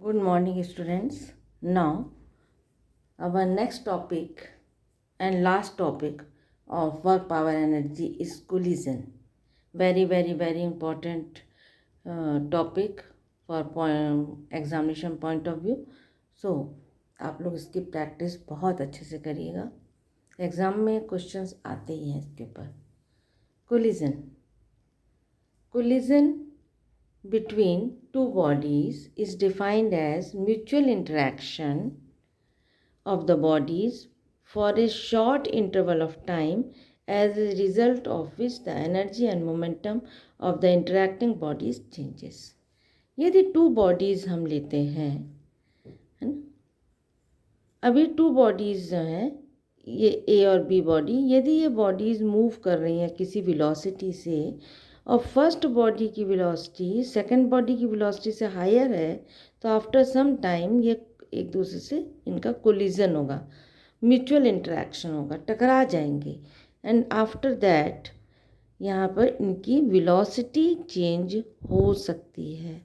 Good morning, students. Now, our next topic and last topic of work power energy is collision. Very important topic for examination point of view. So, आप लोग इसकी practice बहुत अच्छे से करिएगा. Exam में questions आते ही हैं इसके ऊपर. Collision between two bodies is defined as mutual interaction of the bodies for a short interval of time, as a result of which the energy and momentum of the interacting bodies changes. यदि to bodies हम लेते हैं, है ना, अभी to bodies जो हैं, ये ए और बी बॉडी, यदि ये बॉडीज़ मूव कर रही हैं किसी वेलोसिटी से और फर्स्ट बॉडी की वेलोसिटी सेकंड बॉडी की वेलोसिटी से हायर है, तो आफ्टर सम टाइम ये एक दूसरे से इनका कोलिजन होगा, म्यूचुअल इंटरेक्शन होगा, टकरा जाएंगे. एंड आफ्टर दैट यहाँ पर इनकी वेलोसिटी चेंज हो सकती है,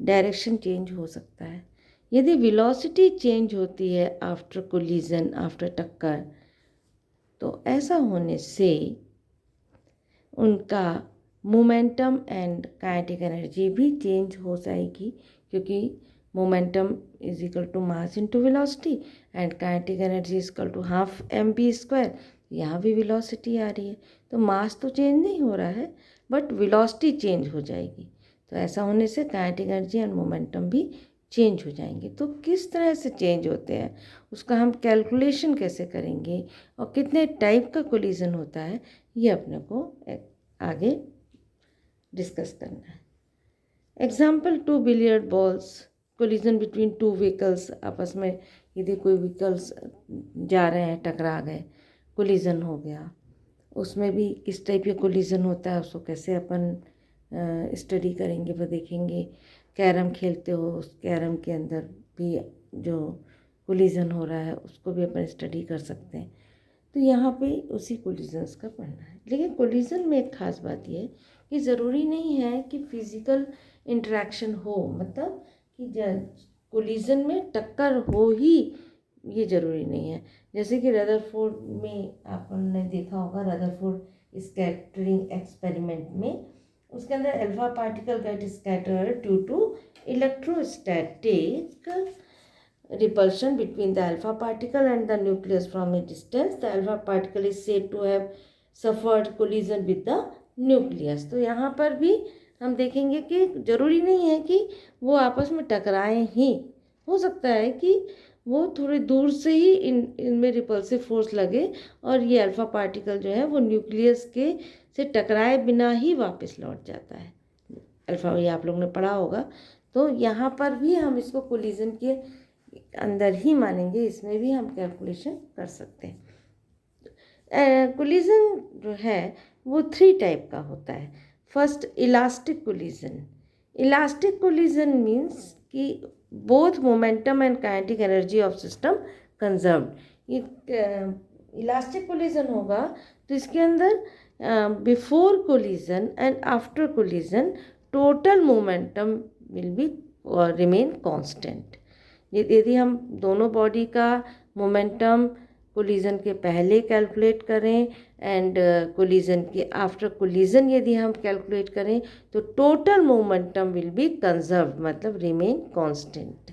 डायरेक्शन चेंज हो सकता है. यदि वेलोसिटी चेंज होती है आफ्टर कोलिजन, आफ्टर टक्कर, तो ऐसा होने से उनका मोमेंटम एंड काइनेटिक एनर्जी भी चेंज हो जाएगी, क्योंकि momentum is equal to mass into velocity and kinetic energy is equal to half mv². यहाँ भी वेलोसिटी आ रही है, तो मास तो चेंज नहीं हो रहा है बट वेलोसिटी चेंज हो जाएगी. तो ऐसा होने से काइनेटिक एनर्जी एंड मोमेंटम भी चेंज हो जाएंगे. तो किस तरह से चेंज होते हैं, उसका हम कैलकुलेशन कैसे करेंगे और कितने टाइप का कोलिजन होता है, ये अपने को आगे डिस्कस करना है. Example, two billiard balls, collision between two vehicles. आपस में यदि कोई व्हीकल्स जा रहे हैं, टकरा गए, कोलिजन हो गया. उसमें भी किस टाइप का कोलिजन होता है, उसको कैसे अपन स्टडी करेंगे, वो देखेंगे. कैरम खेलते हो, उस कैरम के अंदर भी जो कोलिजन हो रहा है उसको भी अपन स्टडी कर सकते हैं. तो यहाँ पे उसी कोलिजन्स का पढ़ना है. लेकिन कोलिजन में एक ख़ास बात ये है कि ज़रूरी नहीं है कि फिज़िकल इंटरेक्शन हो, मतलब कि कोलिजन में टक्कर हो ही, ये ज़रूरी नहीं है. जैसे कि रदरफोर्ड में आपने देखा होगा, रदरफोर्ड स्कैटरिंग एक्सपेरिमेंट में, उसके अंदर alpha particle get scattered due to electrostatic repulsion between the alpha particle and the nucleus from a distance. The alpha particle is said to have suffered collision with the nucleus. तो यहाँ पर भी हम देखेंगे कि ज़रूरी नहीं है कि वो आपस में टकराएं ही, हो सकता है कि वो थोड़ी दूर से ही इनमें रिपल्सिव फोर्स लगे और ये अल्फा पार्टिकल जो है वो न्यूक्लियस के से टकराए बिना ही वापस लौट जाता है. अल्फा, ये आप लोगों ने पढ़ा होगा. तो यहाँ पर भी हम इसको कोलिजन के अंदर ही मानेंगे, इसमें भी हम कैलकुलेशन कर सकते हैं. कोलिजन जो है वो 3 टाइप का होता है. First, elastic collision. Elastic collision means कि both momentum and kinetic energy of system conserved. ये इलास्टिक कोलिजन होगा तो इसके अंदर before collision and after collision total momentum will be remain constant. यदि हम दोनों बॉडी का मोमेंटम कोलिजन के पहले कैलकुलेट करें एंड कोलिजन के आफ्टर कोलिजन यदि हम कैलकुलेट करें, तो total momentum will be conserved, मतलब remain constant.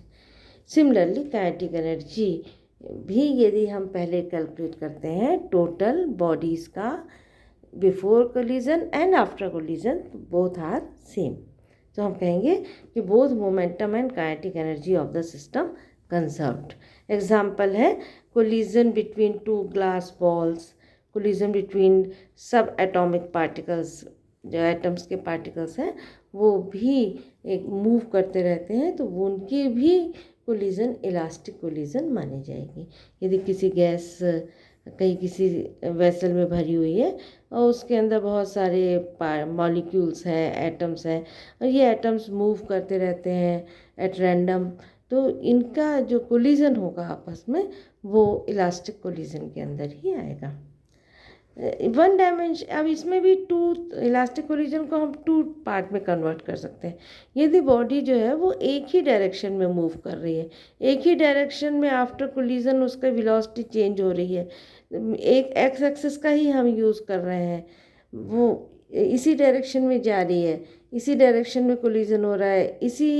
Similarly kinetic energy भी यदि हम पहले कैलकुलेट करते हैं टोटल बॉडीज़ का before collision and after collision, both are same. तो हम कहेंगे कि both momentum and kinetic energy of the system conserved. Example है collision between two glass balls, collision between subatomic particles. जो atoms के particles हैं वो भी एक मूव करते रहते हैं, तो वो उनकी भी कोलिजन इलास्टिक कोलिजन मानी जाएगी. यदि किसी गैस कहीं किसी वेसल में भरी हुई है और उसके अंदर बहुत सारे मॉलिक्यूल्स हैं, एटम्स हैं, और ये एटम्स मूव करते रहते हैं एट रैंडम, तो इनका जो कोलिजन होगा आपस में वो इलास्टिक कोलिजन के अंदर ही आएगा. वन डायमेंशन, अब इसमें भी टू इलास्टिक कोलिजन को हम टू पार्ट में कन्वर्ट कर सकते हैं। यदि बॉडी जो है वो एक ही डायरेक्शन में मूव कर रही है, एक ही डायरेक्शन में आफ्टर कोलिजन उसका वेलोसिटी चेंज हो रही है, एक एक्स एक्सिस का ही हम यूज़ कर रहे हैं, वो इसी डायरेक्शन में जा रही है, इसी डायरेक्शन में कोलिजन हो रहा है, इसी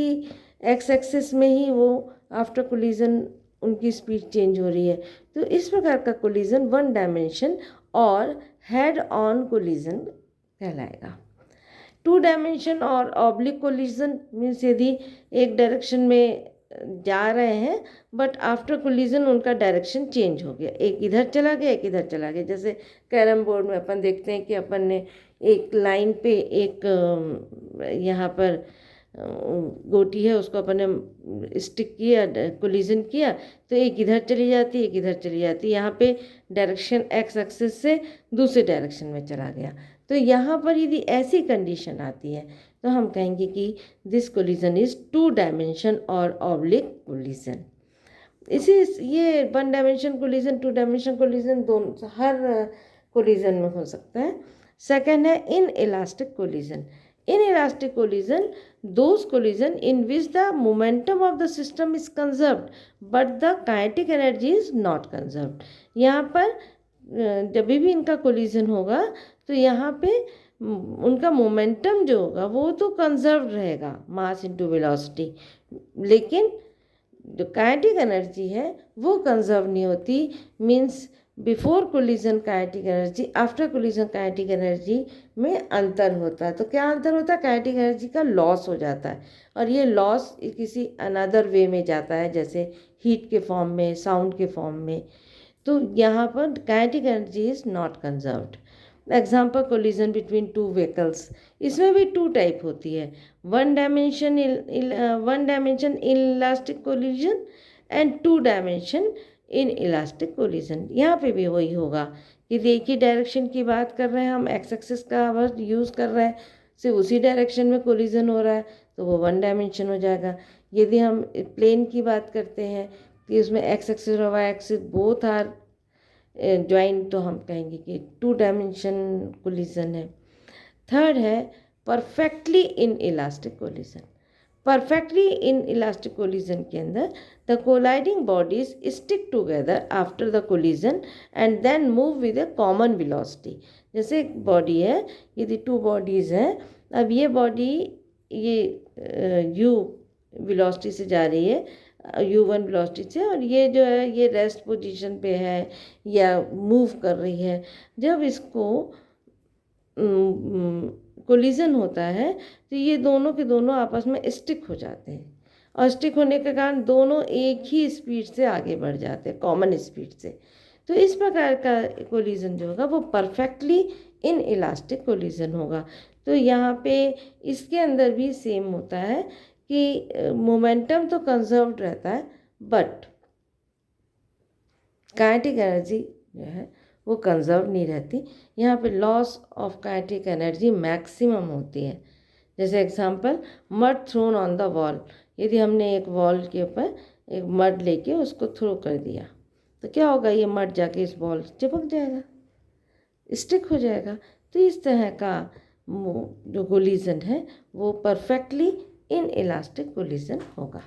एक्स एक्सिस में ही वो आफ्टर कोलिजन उनकी स्पीड चेंज हो रही है, तो इस प्रकार का कोलिजन वन डायमेंशन और हेड ऑन कोलिजन कहलाएगा। टू डायमेंशन और ऑब्लिक कोलिजन मीन्स यदि एक डायरेक्शन में जा रहे हैं बट आफ्टर कोलिजन उनका डायरेक्शन चेंज हो गया, एक इधर चला गया एक इधर चला गया। जैसे कैरम बोर्ड में अपन देखते हैं कि अपन ने एक लाइन पे एक यहाँ पर गोटी है उसको अपन ने स्टिक किया, कोलिजन किया, तो एक इधर चली जाती है एक इधर चली जाती है, यहाँ पे डायरेक्शन एक्स एक्सिस से दूसरे डायरेक्शन में चला गया। तो यहाँ पर यदि ऐसी कंडीशन आती है तो हम कहेंगे कि this collision is two dimension और ऑब्लिक कोलिजन। इसी ये one dimension collision, two dimension collision दोनों हर कोलिजन में हो सकता है। सेकेंड है inelastic collision. In elastic collision, those collision in which the momentum of the system is conserved but the kinetic energy is not conserved। यहाँ पर जब भी इनका कोलिजन होगा तो यहाँ पे उनका मोमेंटम जो होगा वो तो कंजर्व रहेगा, मास इनटू वेलोसिटी, लेकिन जो काइनेटिक एनर्जी है वो कंजर्व नहीं होती। Means before collision kinetic energy, after collision kinetic energy में अंतर होता है। तो क्या अंतर होता है? काइनेटिक एनर्जी का लॉस हो जाता है और ये लॉस किसी अनदर वे में जाता है, जैसे हीट के फॉर्म में, साउंड के फॉर्म में। तो यहाँ पर kinetic energy is not conserved. Example collision between two vehicles, इसमें भी टू टाइप होती है, one dimension elastic collision and two dimension inelastic collision. यहाँ पे भी वही होगा कि एक ही डायरेक्शन की बात कर रहे हैं हम, एक्स एक्सिस का बस यूज़ कर रहे हैं, सिर्फ उसी डायरेक्शन में कोलिजन हो रहा है तो वो वन डायमेंशन हो जाएगा। यदि हम प्लेन की बात करते हैं कि उसमें एक्स एक्सिस और Y axis both are join, तो हम कहेंगे कि टू डायमेंशन कोलिजन है। थर्ड है perfectly inelastic collision. Perfectly inelastic collision के अंदर the colliding bodies stick together after the collision and then move with a common velocity. जैसे एक बॉडी है, यदि टू बॉडीज़ हैं, अब ये बॉडी ये यू वेलोसिटी से जा रही है, u1 वेलोसिटी से, और ये जो है ये रेस्ट पोजीशन पे है या मूव कर रही है। जब इसको कोलिजन होता है तो ये दोनों के दोनों आपस में स्टिक हो जाते हैं और स्टिक होने के कारण दोनों एक ही स्पीड से आगे बढ़ जाते हैं, कॉमन स्पीड से। तो इस प्रकार का कोलिजन जो होगा वो परफेक्टली इन इलास्टिक कोलिजन होगा। तो यहाँ पे इसके अंदर भी सेम होता है कि मोमेंटम तो कंजर्व्ड रहता है बट काइनेटिक एनर्जी जो है वो कंजर्व नहीं रहती। यहाँ पे loss of kinetic energy maximum होती है। जैसे example mud thrown on the wall, यदि हमने एक वॉल के ऊपर एक मड लेके उसको थ्रो कर दिया तो क्या होगा, ये मड जाके इस बॉल चिपक जाएगा, स्टिक हो जाएगा। तो इस तरह का जो कोलिजन है वो परफेक्टली इन इलास्टिक कोलिजन होगा।